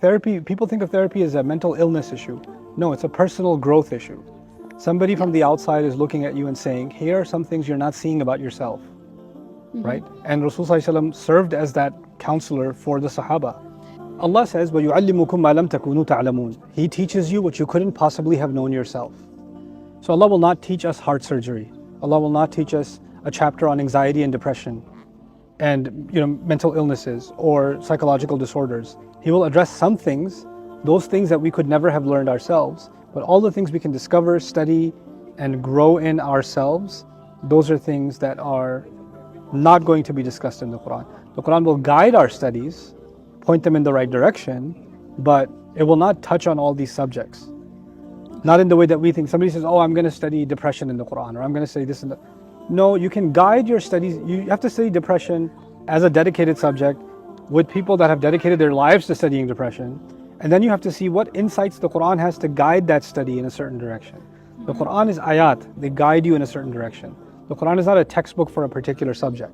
Therapy, people think of therapy as a mental illness issue. No, it's a personal growth issue. Somebody from the outside is looking at you and saying, here are some things you're not seeing about yourself, right? And Rasulullah served as that counselor for the Sahaba. Allah says, وَيُعَلِّمُكُم مَا لَمْ تَكُونُوا تَعْلَمُونَ. He teaches you what you couldn't possibly have known yourself. So Allah will not teach us heart surgery. Allah will not teach us a chapter on anxiety and depression and mental illnesses or psychological disorders. He will address some things, those things that we could never have learned ourselves, but all the things we can discover, study, and grow in ourselves, those are things that are not going to be discussed in the Quran. The Quran will guide our studies, point them in the right direction, but it will not touch on all these subjects. Not in the way that we think. Somebody says, oh, I'm going to study depression in the Quran, or I'm going to study this and that. No, you can guide your studies. You have to study depression as a dedicated subject with people that have dedicated their lives to studying depression. And then you have to see what insights the Quran has to guide that study in a certain direction. The Quran is ayat. They guide you in a certain direction. The Quran is not a textbook for a particular subject.